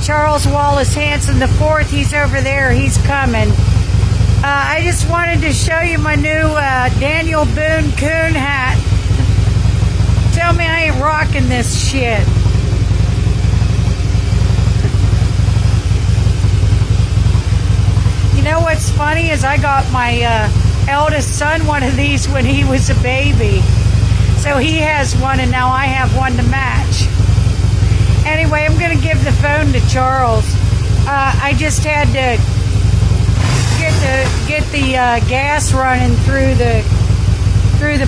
Charles Wallace Hanson IV. He's over there. He's coming. I just wanted to show you my new Daniel Boone Coon hat. Tell me I ain't rocking this shit. You know what's funny is I got my eldest son one of these when he was a baby. So he has one and now I have one to match. Anyway, I'm going to give the phone to Charles. I just had to get the gas running through the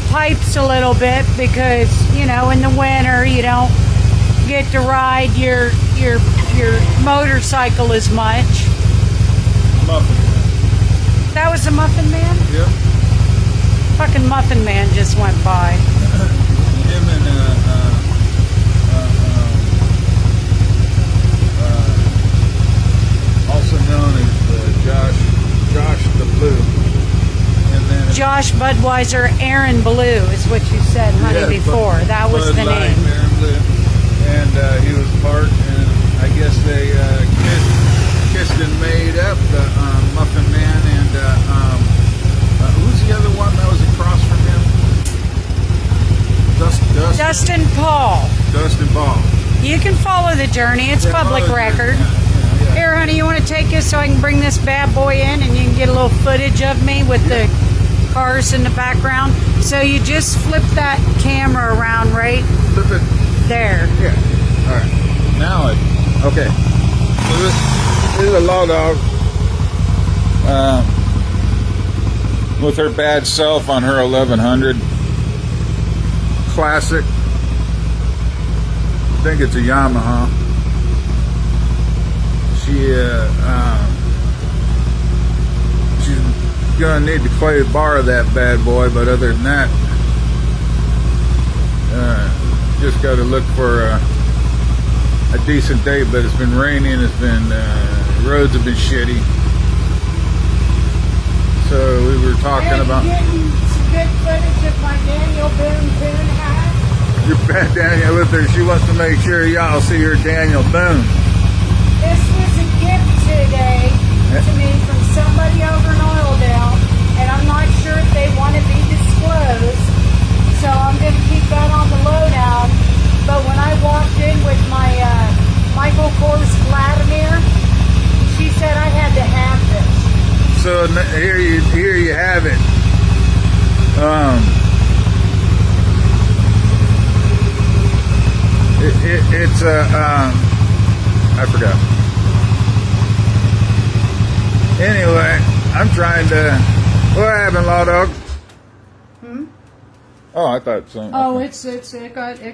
pipes a little bit because, you know, in the winter you don't get to ride your motorcycle as much. Muffin Man. That was a Muffin Man? Yep. Fucking Muffin Man just went by. Him and also known as Josh the Blue. And then Josh Budweiser Aaron Blue is what you said, honey, yeah, before. That was the name. Aaron Blue. And he was part, and I guess they kissed and made up the Muffin Man. And who's the other one that was across from him? Dustin Paul. Dustin Paul. You can follow the journey. It's public record. Yeah. Here, honey, you want to take this so I can bring this bad boy in and you can get a little footage of me with the cars in the background. So you just flip that camera around right there. Yeah. All right. Now it. Okay. So this is a law dog with her bad self on her 1100 classic. I think it's a Yamaha. She's gonna need to clay bar that bad boy, but other than that, just got to look for a decent day. But it's been raining. It's been roads have been shitty. So we were talking about getting some good footage of my Daniel Boone Coon hat. your bad Daniel with her. She wants to make sure y'all see her Daniel Boone. This was a gift today to me from somebody over in Oildale, and I'm not sure if they want to be disclosed, so I'm going to keep that on the lowdown. But when I walked in with my Michael Kors Vladimir, she said I had to have this. So here you have it. It's I forgot. Anyway, I'm trying to. What happened, Law Dog? Oh, I thought so. Oh, it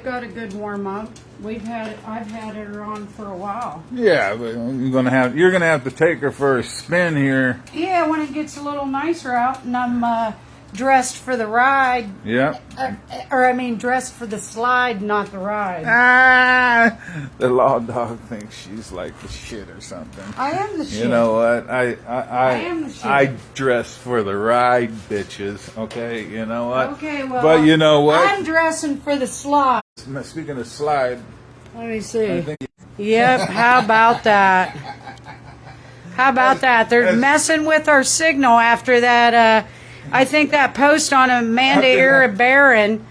got a good warm up. I've had her on for a while. Yeah, but you're gonna have to take her for a spin here. Yeah, when it gets a little nicer out and I'm dressed for the ride. Yeah. Dressed for the slide, not the ride. The Law Dog thinks she's like the shit or something. I am the shit. You know what? I am the shit. I dress for the ride, bitches. Okay, you know what? Okay, well. But you know what? I'm dressing for the slide. Speaking of slide, Let me see. I think Yep. How about that? How about that? They're messing with our signal after that. I think that post on Amanda Irabaran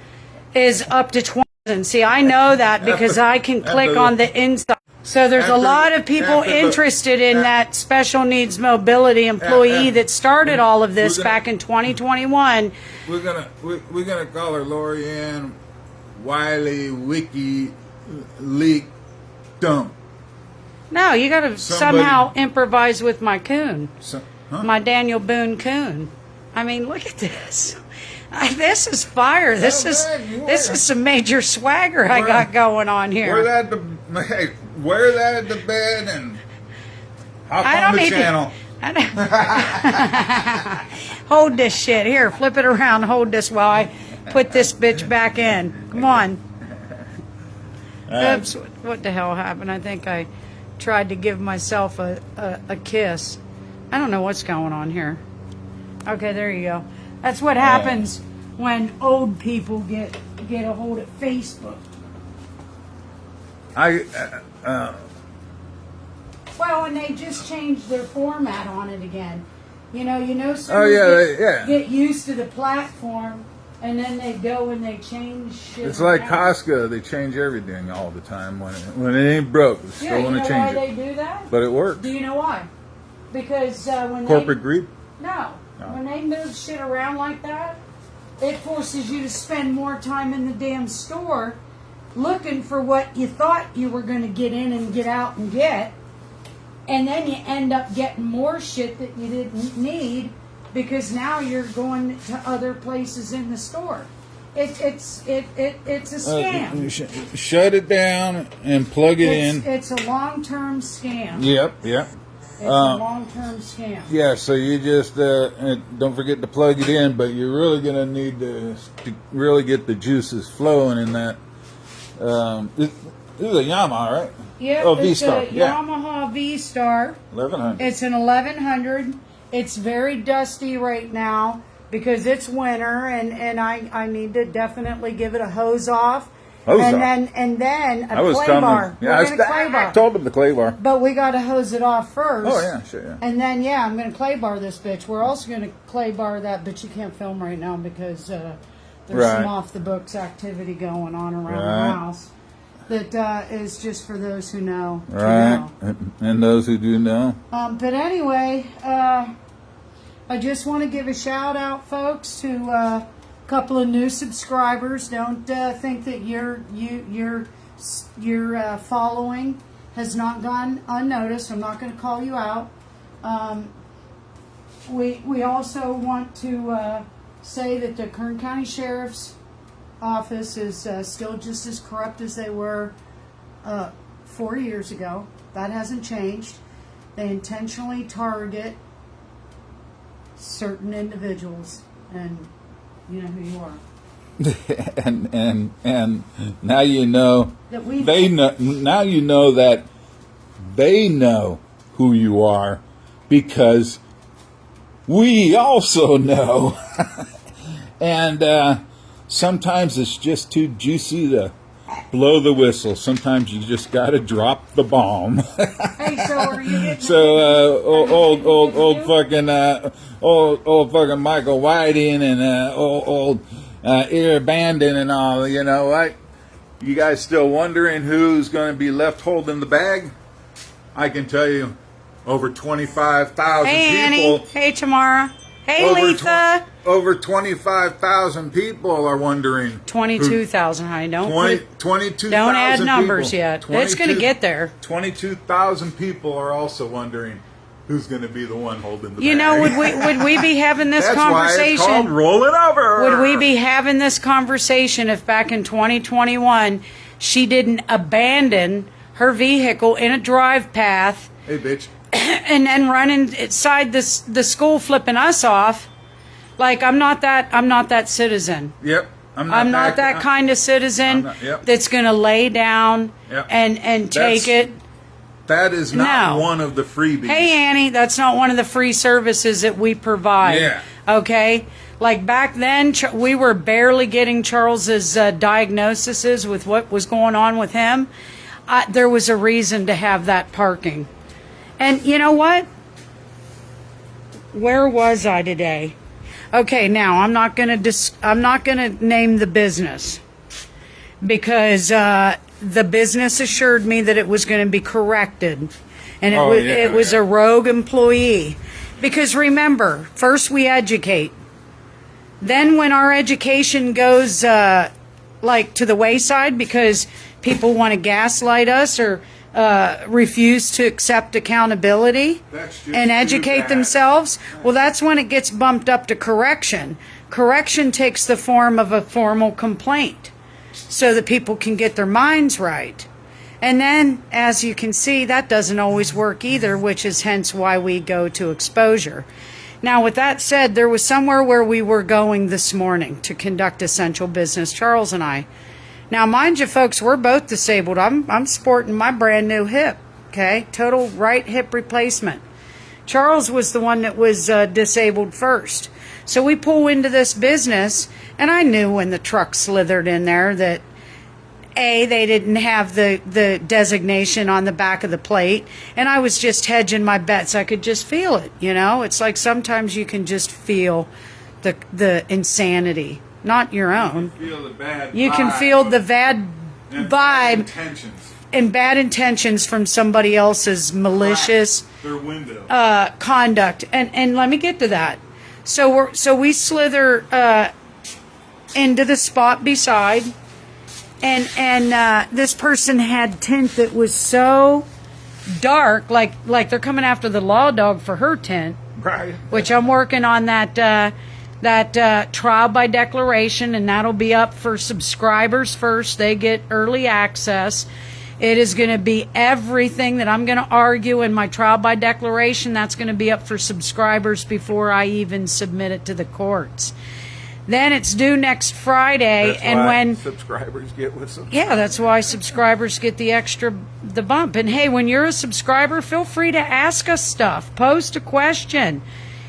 is up to 20. See, I know that because I can click on the inside. So there's a lot of people interested in that special needs mobility employee that started all of this back in 2021. we're gonna call her Lori Ann Wiley Wiki Leak Dump. No, you got to somehow improvise with my coon, Huh? my Daniel Boone coon. I mean, look at this. This is fire. This is some major swagger I got going on here. Wear that at the bed and hop on the channel. Hold this shit. Here, flip it around. Hold this while I put this bitch back in. Come on. Oops, what the hell happened? I think I tried to give myself a kiss. I don't know what's going on here. Okay, there you go. That's what happens when old people get a hold of Facebook. Well, and they just changed their format on it again. You know, some Oh yeah, get used to the platform, and then they go and they change shit. It's like around. Costco. They change everything all the time. When it ain't broke, they're still Yeah, you going know to why change it. they do that? But it works. Do you know why? Because when Corporate greed? No. When they move shit around like that, it forces you to spend more time in the damn store looking for what you thought you were going to get in and get out and get. And then you end up getting more shit that you didn't need because now you're going to other places in the store. It's a scam. Shut it down and plug it in. It's a long-term scam. Yep. It's a long-term scam. Yeah, so you just don't forget to plug it in, but you're really going to need to really get the juices flowing in that. This is a Yamaha, right? Yep, Oh, it's V-Star. a Yamaha V-Star. 1100. It's an 1100. It's very dusty right now because it's winter, and I need to definitely give it a hose off. And then a clay bar. Yeah, We're gonna clay bar. I told him the clay bar. But we got to hose it off first. Oh, yeah, sure, yeah. And then, I'm going to clay bar this bitch. We're also going to clay bar that, but you can't film right now because there's some off-the-books activity going on around the house that is just for those who know. Right, and those who do know. But anyway, I just want to give a shout-out, folks, to a couple of new subscribers. Don't think that your following has not gone unnoticed. I'm not going to call you out. We also want to say that the Kern County Sheriff's Office is still just as corrupt as they were 4 years ago. That hasn't changed. They intentionally target certain individuals, and you know who you are. and now you know That we they know. Now you know that they know who you are because we also know. And sometimes it's just too juicy to blow the whistle. Sometimes you just got to drop the bomb. Hey, so are you getting old fucking Michael Whiting and old Ear Bandon and all. You know what? You guys still wondering who's going to be left holding the bag? I can tell you, over 25,000 Hey, people. Annie. Hey, Tamara. Hey, Lisa. Over 25,000 people are wondering. 22,000, honey. Don't 22,000 don't add numbers people. yet. It's going to get there. 22,000 people are also wondering who's going to be the one holding the You bag. know, would we be having this That's conversation? why it's called rolling over. Would we be having this conversation if back in 2021 she didn't abandon her vehicle in a drive path Hey, bitch. and then run inside the school flipping us off? Like, I'm not that citizen. Yep. I'm not that kind of citizen yep. that's going to lay down Yep. and take it. That is not No. one of the freebies. Hey, Annie, that's not one of the free services that we provide. Yeah. Okay? Like back then, we were barely getting Charles's diagnoses with what was going on with him. There was a reason to have that parking. And you know what? Where was I today? Okay, now I'm not gonna name the business because the business assured me that it was going to be corrected, and it was a rogue employee. Because remember, first we educate, then when our education goes like to the wayside because people want to gaslight us or refuse to accept accountability and educate themselves, well, that's when it gets bumped up to correction. Correction takes the form of a formal complaint so that people can get their minds right. And then, as you can see, that doesn't always work either, which is hence why we go to exposure. Now, with that said, there was somewhere where we were going this morning to conduct essential business, Charles and I. Now, mind you, folks, we're both disabled. I'm sporting my brand new hip, okay? Total right hip replacement. Charles was the one that was disabled first. So we pull into this business, and I knew when the truck slithered in there that they didn't have the designation on the back of the plate, and I was just hedging my bets. I could just feel it, you know? It's like sometimes you can just feel the insanity, not your own. You can feel the bad vibe and bad intentions from somebody else's malicious conduct. And let me get to that. So we slither into the spot beside, and this person had tint that was so dark, like they're coming after the law dog for her tint, right? Which I'm working on that trial by declaration, and that'll be up for subscribers first. They get early access. It is going to be everything that I'm going to argue in my trial by declaration. That's going to be up for subscribers before I even submit it to the courts. Then it's due next Friday, That's and why when subscribers get with them. Yeah, that's why subscribers get the bump. And hey, when you're a subscriber, feel free to ask us stuff. Post a question.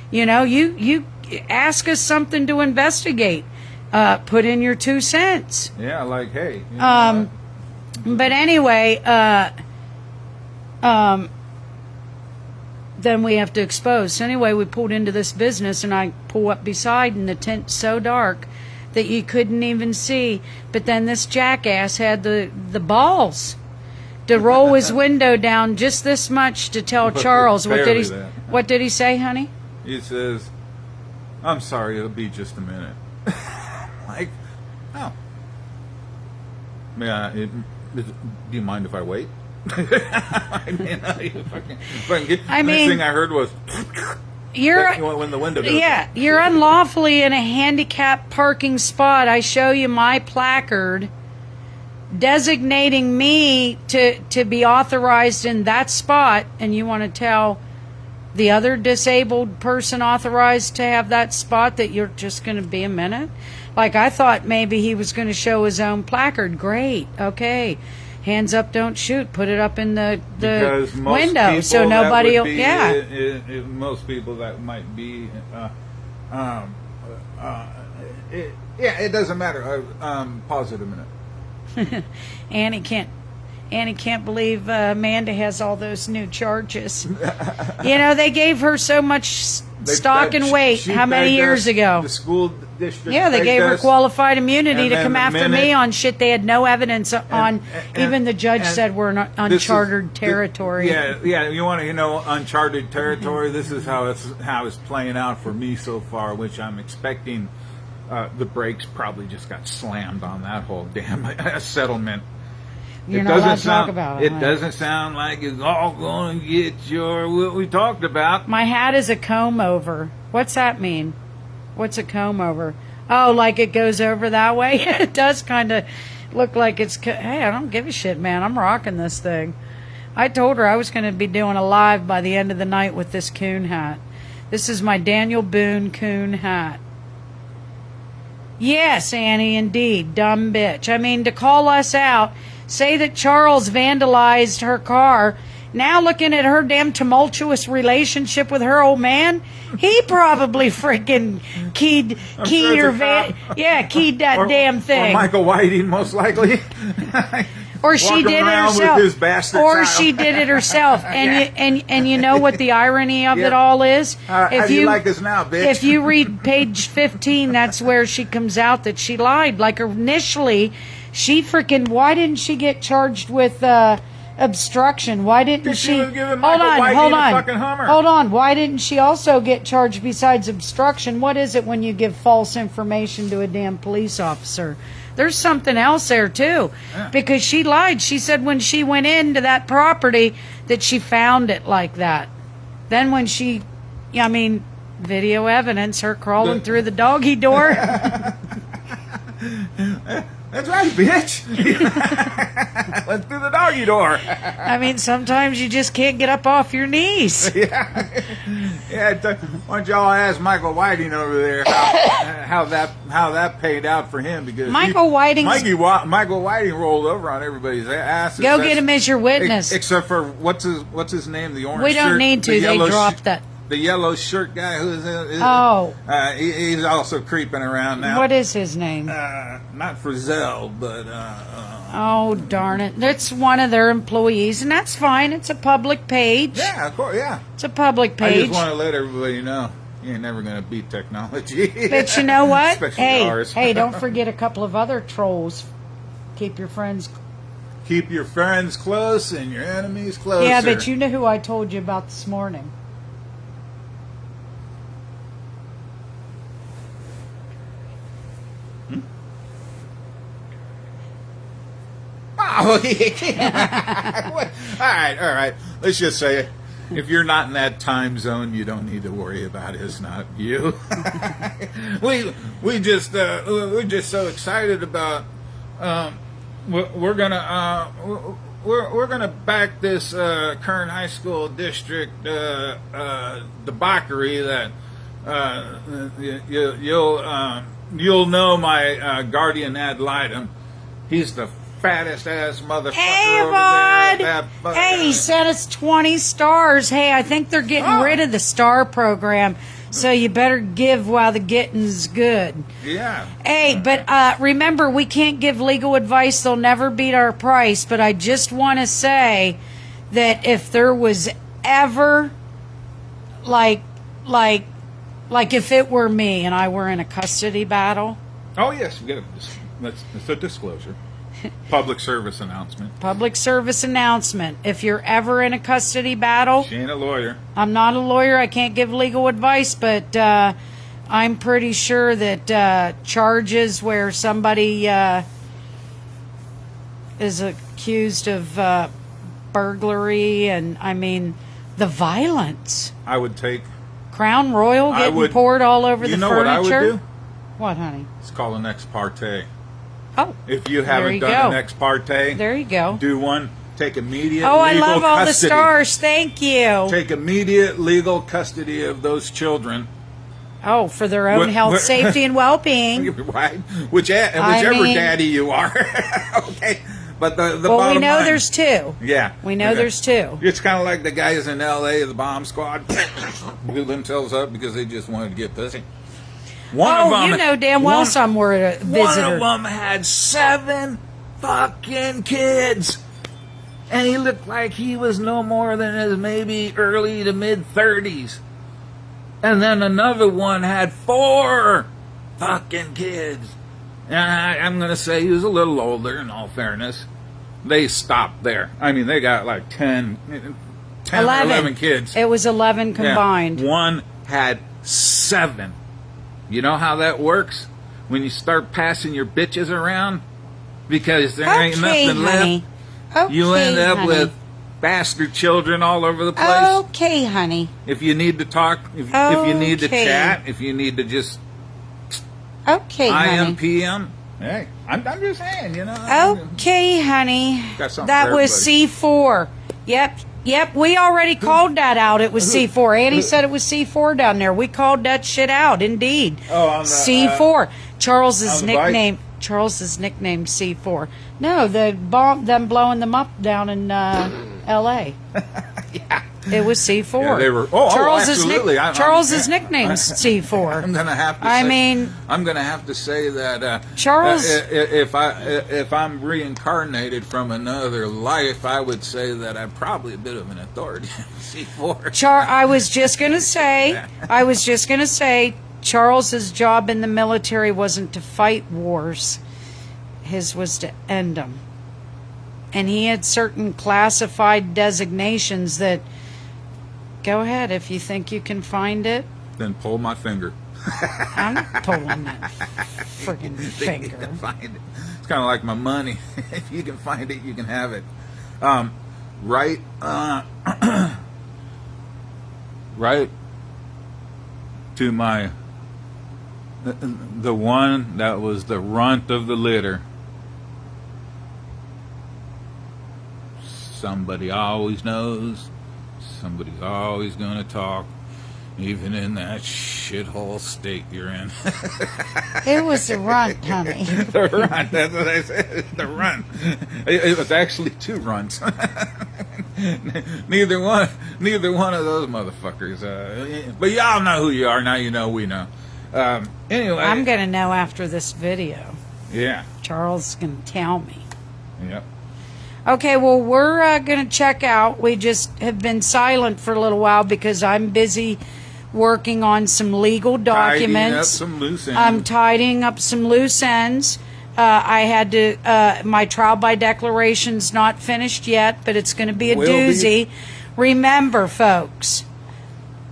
You know, you ask us something to investigate. Put in your 2 cents. Yeah, like, hey. You know But anyway, then we have to expose. So anyway, we pulled into this business, and I pull up beside, and the tent's so dark that you couldn't even see. But then this jackass had the balls to roll his window down just this much to tell Charles. What did he say, honey? He says, "I'm sorry, it'll be just a minute." Like, oh. Yeah, do you mind if I wait? I mean, thing I heard was when the window goes. Yeah, you're unlawfully in a handicapped parking spot. I show you my placard designating me to be authorized in that spot, and you want to tell the other disabled person authorized to have that spot that you're just going to be a minute? Like, I thought maybe he was going to show his own placard. Great, okay. Hands up, don't shoot. Put it up in the window so nobody will. Yeah. Most people that might be. It doesn't matter. Pause it a minute. Annie can't believe Amanda has all those new charges. You know, they gave her so much stock and weight. How many years ago? The school district. Yeah, they gave her qualified immunity to come after me on shit they had no evidence on. Even the judge said we're in uncharted territory. Yeah. You want to know uncharted territory? This is how it's playing out for me so far, which I'm expecting. The brakes probably just got slammed on that whole damn settlement. You're not allowed to talk about it. It doesn't sound like it's all going to get what we talked about. My hat is a comb over. What's that mean? What's a comb over? Oh, like it goes over that way? It does kind of look like it's... Hey, I don't give a shit, man. I'm rocking this thing. I told her I was going to be doing a live by the end of the night with this coon hat. This is my Daniel Boone coon hat. Yes, Annie, indeed. Dumb bitch. I mean, to call us out... Say that Charles vandalized her car. Now looking at her damn tumultuous relationship with her old man, he probably freaking keyed that damn thing. Or Michael Whiting, most likely. Or she did it herself. Or she did it herself. And you know what the irony of it all is? How do you like this now, bitch? If you read page 15, that's where she comes out that she lied. Like initially, why didn't she get charged with obstruction? Why didn't she? Hold on. Why didn't she also get charged besides obstruction? What is it when you give false information to a damn police officer? There's something else there too, because she lied. She said when she went into that property that she found it like that. Then when video evidence, her crawling through the doggy door. That's right, bitch. Went through the doggy door. I mean, sometimes you just can't get up off your knees. Yeah. Why don't y'all ask Michael Whiting over there how that paid out for him? Because Michael Whiting rolled over on everybody's asses. Go get him as your witness. Except for what's his name? The orange. We don't need to. They dropped that. The yellow shirt guy he's also creeping around now. What is his name? Not Frizzell, but Oh, darn it. That's one of their employees, and that's fine. It's a public page. Yeah, of course, yeah. It's a public I page. just want to let everybody know you ain't never going to beat technology. But you know what? Especially ours. Hey, don't forget a couple of other trolls. Keep your friends. Keep your friends close and your enemies closer. Yeah, but you know who I told you about this morning. Oh, all right. Let's just say it. If you're not in that time zone, you don't need to worry about it. It's not you. we're just so excited about. We're gonna back this Kern High School district debauchery that you'll know my guardian ad litem. He's the fattest ass motherfucker Hey, over bud. there. Hey, he sent us 20 stars. Hey, I think they're getting rid of the star program, so you better give while the getting's good. Yeah. Hey, but remember, we can't give legal advice. They'll never beat our price. But I just want to say that if there was ever, like if it were me and I were in a custody battle. Oh yes, we got it's a disclosure. Public service announcement. Public service announcement. If you're ever in a custody battle. She ain't a lawyer. I'm not a lawyer. I can't give legal advice, but I'm pretty sure that charges where somebody is accused of burglary and, I mean, the violence. I would take. Crown Royal getting poured all over the furniture. You know what I would do? What, honey? It's called an ex parte. Oh. If you haven't done an ex parte, there you go. Do one. Take immediate legal custody. Oh, I love all the stars. Thank you. Take immediate legal custody of those children. Oh, for their own health, safety, and well-being. Right. Whichever daddy you are. Okay. But the well, we know line, there's two. Yeah. We know there's two. It's kind of like the guys in L.A., the bomb squad, blew themselves up because they just wanted to get pussy. One of them, you know damn well some were a visitor. One of them had 7 fucking kids. And he looked like he was no more than his maybe early to mid-30s. And then another one had 4 fucking kids. And I'm going to say he was a little older, in all fairness. They stopped there. I mean, they got like 10 or 11 kids. It was 11 combined. Yeah. One had 7. You know how that works? When you start passing your bitches around? Because there ain't nothing left. Okay, you end up with bastard children all over the place. Okay, honey. If you need to talk, if you need to chat, if you need to just honey. IM/PM. Hey, I'm just saying, you know. Okay, honey. That was C4. Yep, we already called that out. It was C4. Annie said it was C4 down there. We called that shit out, indeed. Oh, on the, C4. Charles's nickname. Charles's nickname C4. No, the bomb, them blowing them up down in L.A. Yeah. It was C4. Yeah, they were. Absolutely. Charles's nickname's C4. I'm gonna have to. I'm gonna have to say that Charles. If I'm reincarnated from another life, I would say that I'm probably a bit of an authority. C4. I was just gonna say. Charles's job in the military wasn't to fight wars. His was to end them. And he had certain classified designations that, go ahead, if you think you can find it. Then pull my finger. I'm not pulling that friggin' finger. You can find it. It's kind of like my money. If you can find it, you can have it. Right to my... The one that was the runt of the litter. Somebody always knows. Somebody's always going to talk, even in that shithole state you're in. It was the runt, honey. The runt. That's what I said. The runt. It was actually 2 runts. Neither one of those motherfuckers. But y'all know who you are. Now you know we know. Anyway, I'm gonna know after this video. Yeah. Charles can tell me. Yep. Okay, well, we're going to check out. We just have been silent for a little while because I'm busy working on some legal documents. Tidying up some loose ends. I'm tidying up some loose ends. I had to, my trial by declaration's not finished yet, but it's going to be a doozy. Remember, folks,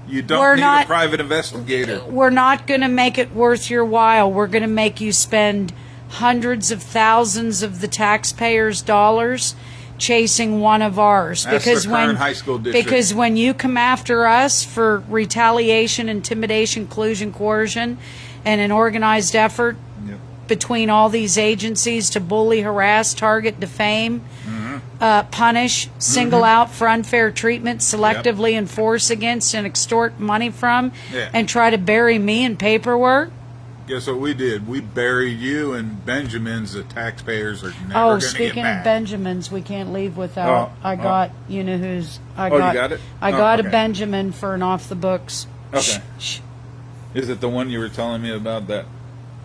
you don't need a private investigator. We're not going to make it worth your while. We're going to make you spend hundreds of thousands of the taxpayers' dollars chasing one of ours. That's because the current high school district. Because when you come after us for retaliation, intimidation, collusion, coercion, and an organized effort between all these agencies to bully, harass, target, defame, punish, single out for unfair treatment, selectively enforce against and extort money from, and try to bury me in paperwork. Guess what we did? We buried you, and Benjamins, the taxpayers are never going to get speaking back. of Benjamins, we can't leave without. I got, you know who's. You got it? I got a Benjamin for an off the books. Okay. Is it the one you were telling me about that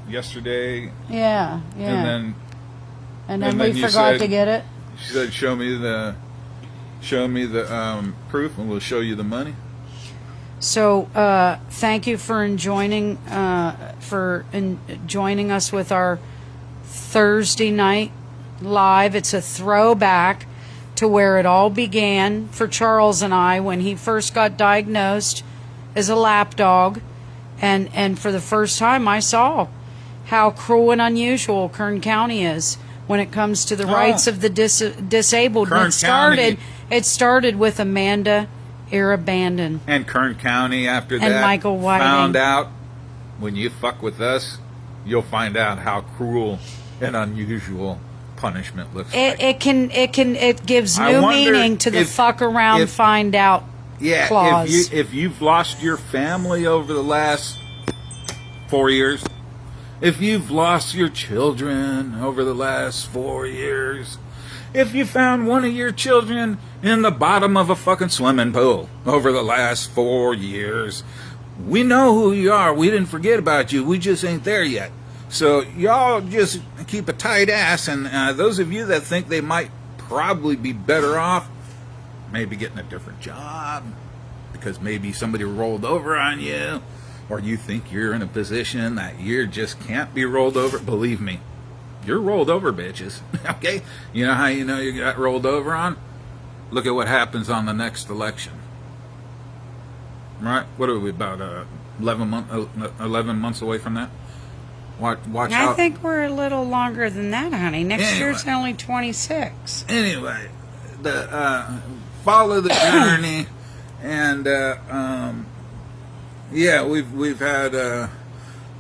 yesterday? Yeah. And then then we you forgot said- to get it. She said, "Show me the proof, and we'll show you the money." So thank you for joining joining us with our Thursday night live. It's a throwback to where it all began for Charles and I when he first got diagnosed as a lapdog, and for the first time I saw how cruel and unusual Kern County is when it comes to the rights of the disabled. Kern It started with Amanda Irabandon. And Kern County, after And that, Michael Whiting. found out, when you fuck with us, you'll find out how cruel and unusual punishment looks like. It gives I new wonder meaning to the if- fuck around, find out clause. If you've lost your family over the last 4 years, if you've lost your children over the last 4 years, if you found one of your children in the bottom of a fucking swimming pool over the last 4 years, we know who you are. We didn't forget about you. We just ain't there yet. So y'all just keep a tight ass. And those of you that think they might probably be better off maybe getting a different job because maybe somebody rolled over on you, or you think you're in a position that you just can't be rolled over, believe me, you're rolled over, bitches. Okay? You know how you know you got rolled over on? Look at what happens on the next election. Right? What are we, about 11 months away from that? Watch out. I think we're a little longer than that, honey. Next year's only 26. Anyway, follow the journey, and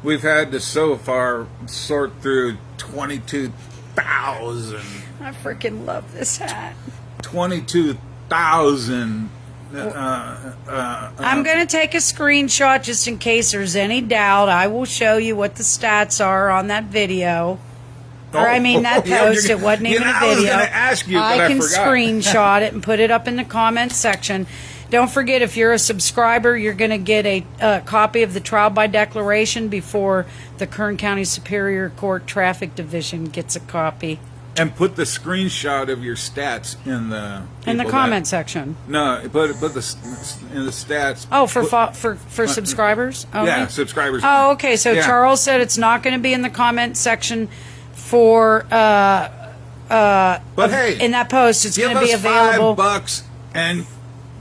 we've had to so far sort through 22,000. I freaking love this hat. 22,000. I'm going to take a screenshot just in case there's any doubt. I will show you what the stats are on that video. Or I mean that post. It wasn't even a video. I was going to ask you, but I can forgot. screenshot it and put it up in the comments section. Don't forget, if you're a subscriber, you're going to get a copy of the trial by declaration before the Kern County Superior Court Traffic Division gets a copy. And put the screenshot of your stats in the comment section. No, put in the stats. Oh, for subscribers? Only? Yeah, subscribers. Oh, okay. So Charles said it's not going to be in the comment section for. But hey, in that post, it's going to be available. $5 and.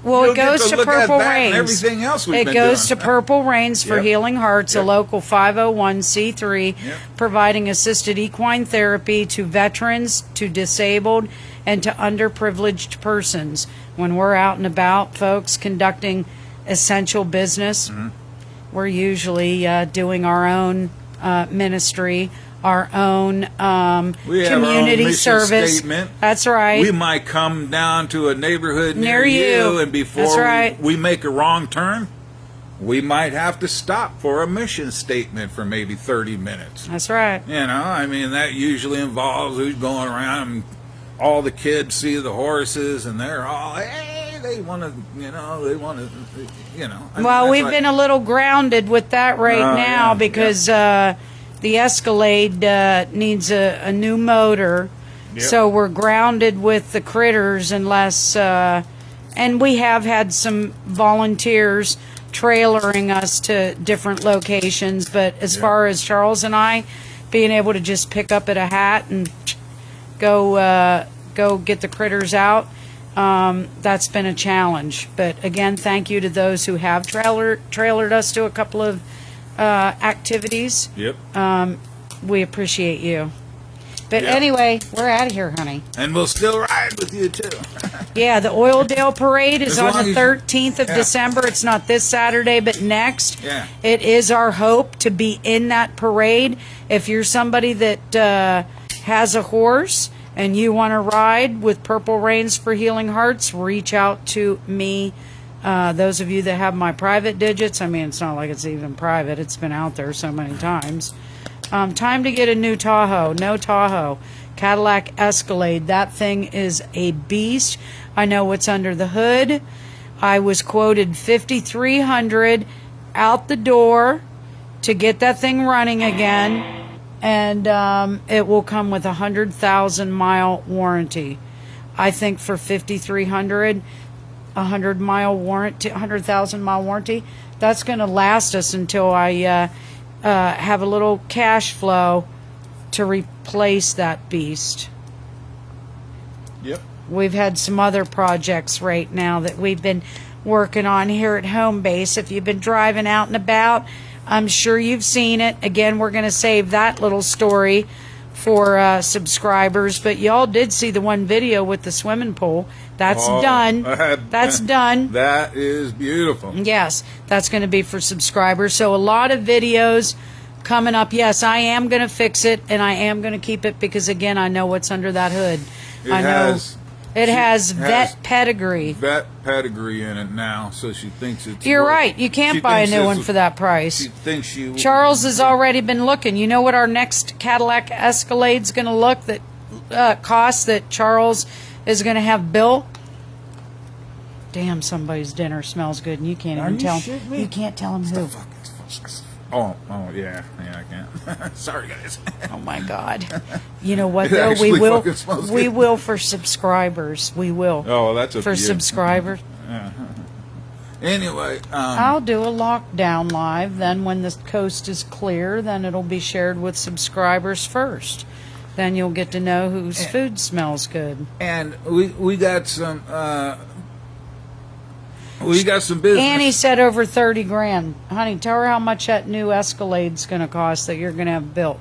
Well, it goes to Purple Rains. Everything else we've it been goes doing. to Purple Rains for Healing Hearts, a local 501c3, providing assisted equine therapy to veterans, to disabled, and to underprivileged persons. When we're out and about, folks, conducting essential business, we're usually doing our own ministry, our own community service. Statement. That's right. We might come down to a neighborhood near you, and before That's right. we make a wrong turn, we might have to stop for a mission statement for maybe 30 minutes. That's right. You know, I mean, that usually involves who's going around, and all the kids see the horses, and they're all, hey, they want to, you know. I mean, Well, we've been a little grounded with that now because the Escalade needs a new motor, Yep. So we're grounded with the critters unless, and we have had some volunteers trailering us to different locations, but as far as Charles and I being able to just pick up at a hat and go get the critters out, that's been a challenge. But again, thank you to those who have trailered us to a couple of activities. Yep. We appreciate you. But Yep. anyway, we're out of here, honey. And we'll still ride with you too. Yeah, the Oildale Parade is As on long the as you- 13th of Yeah. December. It's not this Saturday, but next. Yeah. It is our hope to be in that parade. If you're somebody that has a horse and you want to ride with Purple Rains for Healing Hearts, reach out to me. Those of you that have my private digits, I mean, it's not like it's even private. It's been out there so many times. Time to get a new Tahoe. No Tahoe. Cadillac Escalade. That thing is a beast. I know what's under the hood. I was quoted $5,300 out the door to get that thing running again, and it will come with a 100,000-mile warranty. I think for $5,300, 100-mile warranty, 100,000-mile warranty, that's going to last us until I have a little cash flow to replace that beast. Yep. We've had some other projects right now that we've been working on here at home base. If you've been driving out and about, I'm sure you've seen it. Again, we're going to save that little story for subscribers, but y'all did see the one video with the swimming pool. That's done. That's done. That is beautiful. Yes, that's going to be for subscribers. So a lot of videos coming up. Yes, I am going to fix it, and I am going to keep it because, again, I know what's under that hood. I know it has vet pedigree. Vet pedigree in it now, so she thinks it's You're worth- right. You can't she buy a thinks new it's- one for that price. She thinks she... Charles has already been looking. You know what our next Cadillac Escalade's going to look that cost that Charles is going to have built? Damn, somebody's dinner smells good, and you can't even tell. You can't tell him who. Oh, yeah, I can't. Sorry, guys. Oh my God! You know what It though? actually We will. fucking smells We good. will for subscribers. We will. Oh, well, that's a for subscribers. Anyway, I'll do a lockdown live. Then, when the coast is clear, then it'll be shared with subscribers first. Then you'll get to know whose food smells good. and we got some business. Annie said over 30 grand. Honey, tell her how much that new Escalade's going to cost that you're going to have built.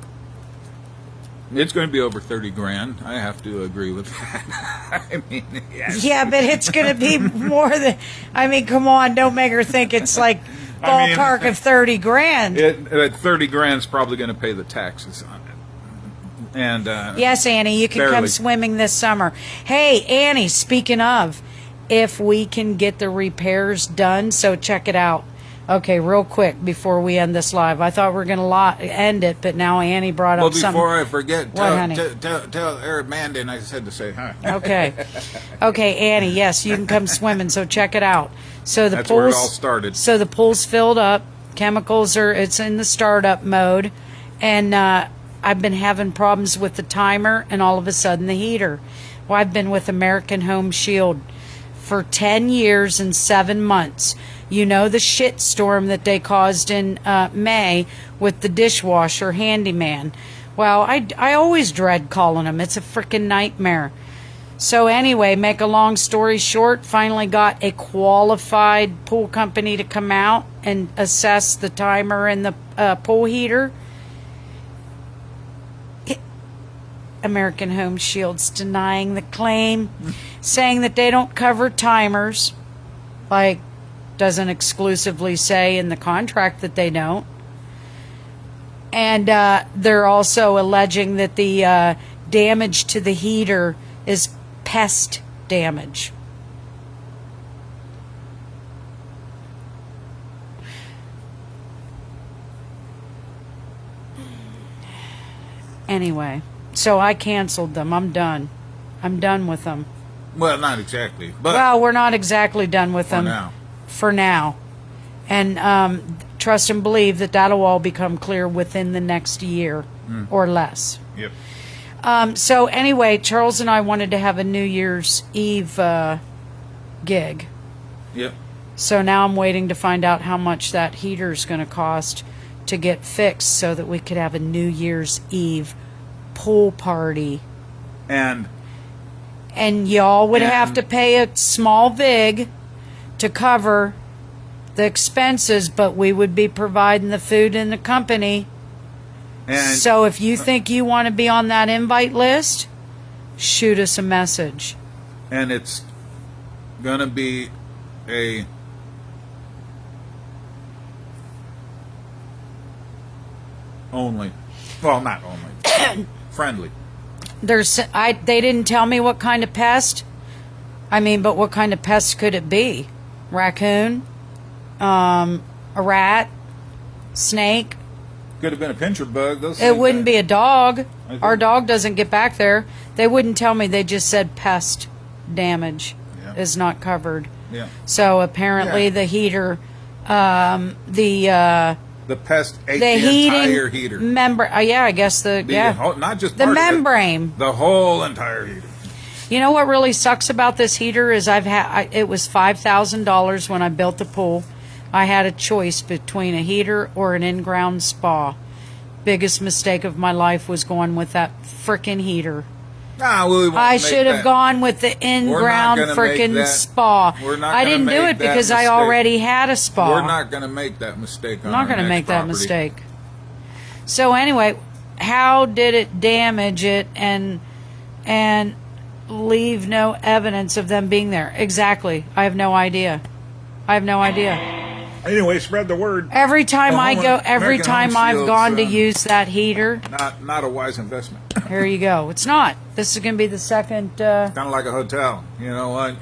It's going to be over 30 grand. I have to agree with that. I mean, yes. Yeah, but it's going to be more than. I mean, come on, don't make her think it's like I mean, ballpark of 30 grand. 30 grand's probably going to pay the taxes on it. And Yes, Annie, you can come barely. swimming this summer. Hey, Annie, speaking of, if we can get the repairs done, so check it out. Okay, real quick before we end this live. I thought we were going to end it, but now Annie brought well, up something. before I forget, What, honey? tell Eric Mandan I said to say hi. Okay, Annie, yes, you can come swimming, so check it out. So the That's pool's, where it all started. So the pool's filled up. Chemicals it's in the startup mode. And I've been having problems with the timer and all of a sudden the heater. Well, I've been with American Home Shield for 10 years and 7 months. You know the shit storm that they caused in May with the dishwasher handyman. Well, I always dread calling them. It's a freaking nightmare. So anyway, make a long story short, finally got a qualified pool company to come out and assess the timer and the pool heater. American Home Shield's denying the claim, saying that they don't cover timers, like doesn't exclusively say in the contract that they don't. And they're also alleging that the damage to the heater is pest damage. Anyway, so I canceled them. I'm done. I'm done with them. Well, not exactly, but Well, we're not exactly done with them. now. For now. And trust and believe that that'll all become clear within the next year or less. Yep. So anyway, Charles and I wanted to have a New Year's Eve gig. Yep. So now I'm waiting to find out how much that heater's going to cost to get fixed so that we could have a New Year's Eve pool party. And y'all would have to pay a small vig to cover the expenses, but we would be providing the food and the company. And so if you think you want to be on that invite list, shoot us a message. And it's going to be a only, well, not only, friendly. They didn't tell me what kind of pest. I mean, but what kind of pest could it be? Raccoon? A rat? Snake? Could have been a pincher bug. It wouldn't be a dog. Our dog doesn't get back there. They wouldn't tell me. They just said pest damage is not covered. Yeah. So apparently the heater, the pest ate the entire heater. I guess not just the membrane. The whole entire heater. You know what really sucks about this heater is it was $5,000 when I built the pool. I had a choice between a heater or an in-ground spa. Biggest mistake of my life was going with that frickin' heater. I should have gone with the in-ground frickin' spa. I didn't do it because I already had a spa. We're not going to make that mistake. I'm not going to make that mistake. So anyway, how did it damage it and leave no evidence of them being there? Exactly. I have no idea. Anyway, spread the word. Every time I've gone to use that heater, not a wise investment. Here you go. It's not. This is going to be the second. Kind of like a hotel, you know what?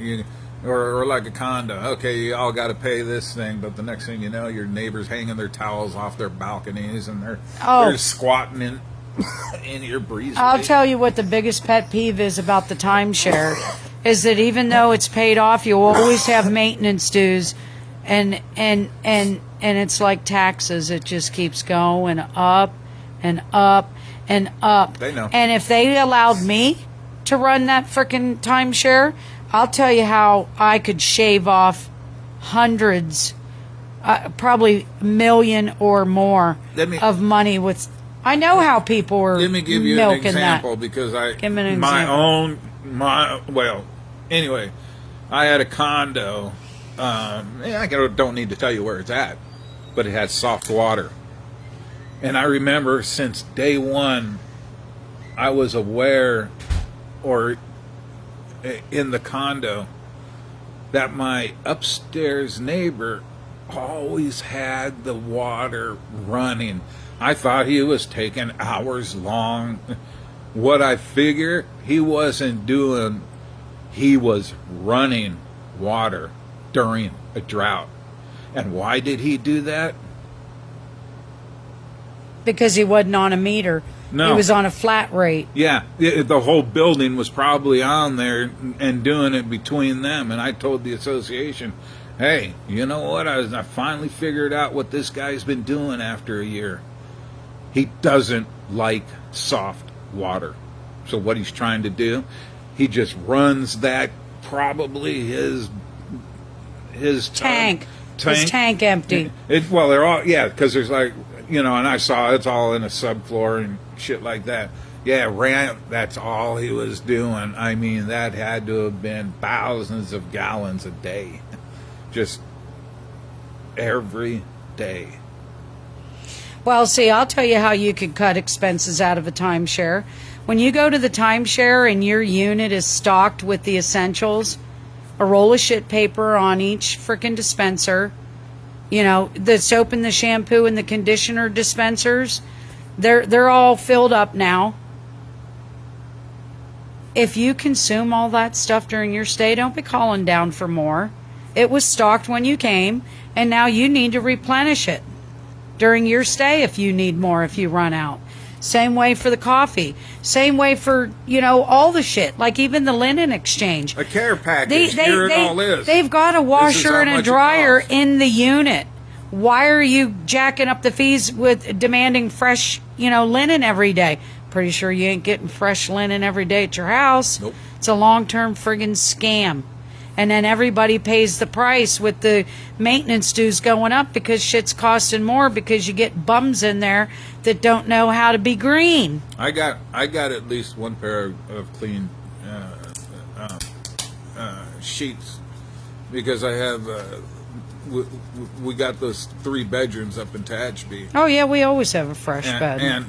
Or like a condo. Okay, you all got to pay this thing, but the next thing you know, your neighbors hanging their towels off their balconies and they're squatting in your breezeway. I'll tell you what the biggest pet peeve is about the timeshare is that even though it's paid off, you always have maintenance dues. And it's like taxes. It just keeps going up and up and up. They know. And if they allowed me to run that frickin' timeshare, I'll tell you how I could shave off hundreds, probably $1 million or more of money with. I know how people were milking that. Let me give you an example because anyway, I had a condo. I don't need to tell you where it's at, but it had soft water. And I remember since day one, I was aware, or in the condo, that my upstairs neighbor always had the water running. I thought he was taking hours long. What I figure he wasn't doing, he was running water during a drought. And why did he do that? Because he wasn't on a meter. No. He was on a flat rate. Yeah, the whole building was probably on there and doing it between them. And I told the association, hey, you know what? I finally figured out what this guy's been doing after a year. He doesn't like soft water. So what he's trying to do, he just runs that, probably his tank. His tank empty. They're all, because there's like, and I saw it's all in a subfloor and shit like that. Yeah, that's all he was doing. I mean, that had to have been thousands of gallons a day. Just every day. Well, see, I'll tell you how you could cut expenses out of a timeshare. When you go to the timeshare and your unit is stocked with the essentials, a roll of shit paper on each frickin' dispenser, the soap and the shampoo and the conditioner dispensers, they're all filled up now. If you consume all that stuff during your stay, don't be calling down for more. It was stocked when you came, and now you need to replenish it during your stay if you need more, if you run out. Same way for the coffee. Same way for, all the shit. Like even the linen exchange. A care package. Here it all is. They've got a washer and a dryer in the unit. Why are you jacking up the fees with demanding fresh, linen every day? Pretty sure you ain't getting fresh linen every day at your house. Nope. It's a long-term friggin' scam. And then everybody pays the price with the maintenance dues going up because shit's costing more because you get bums in there that don't know how to be green. I got at least one pair of clean sheets because I have we got those 3 bedrooms up in Tehachapi. Oh yeah, we always have a fresh And, bed. and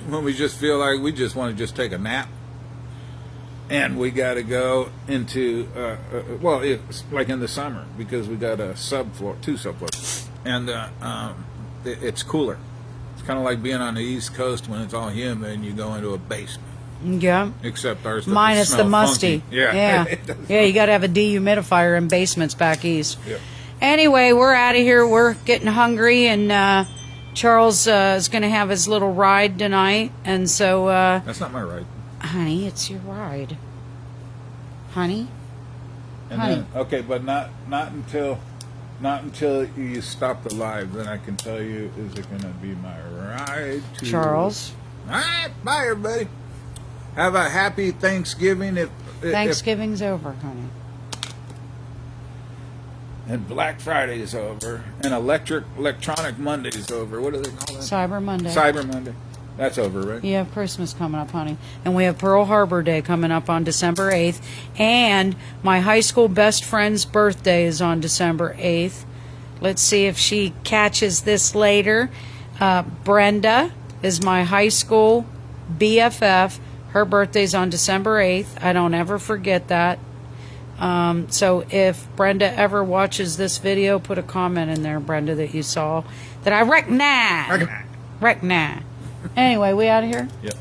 when we just feel like we just want to just take a nap, and we got to go into well, it's like in the summer because we got a 2 subfloors, and it's cooler. It's kind of like being on the East Coast when it's all humid and you go into a basement. Yeah. Except ours doesn't Minus the smell musty. funky. Yeah. Yeah. Yeah, you got to have a dehumidifier in basements back east. Yeah. Anyway, we're out of here. We're getting hungry, and Charles is going to have his little ride tonight. And so, That's not my ride. honey, it's your ride. Honey? And Honey. then, okay, but not until you stop the live. Then I can tell you, is it going to be my ride to Charles? All right, bye everybody. Have a happy Thanksgiving. If Thanksgiving's over, honey. and Black Friday is over, and Electronic Monday is over. What do they call that? Cyber Monday. Cyber Monday. That's over, right? You have Christmas coming up, honey. And we have Pearl Harbor Day coming up on December 8th. And my high school best friend's birthday is on December 8th. Let's see if she catches this later. Brenda is my high school BFF. Her birthday's on December 8th. I don't ever forget that. So if Brenda ever watches this video, put a comment in there, Brenda, that you saw that I recognize. Recognize. Anyway, we out of here? Yep.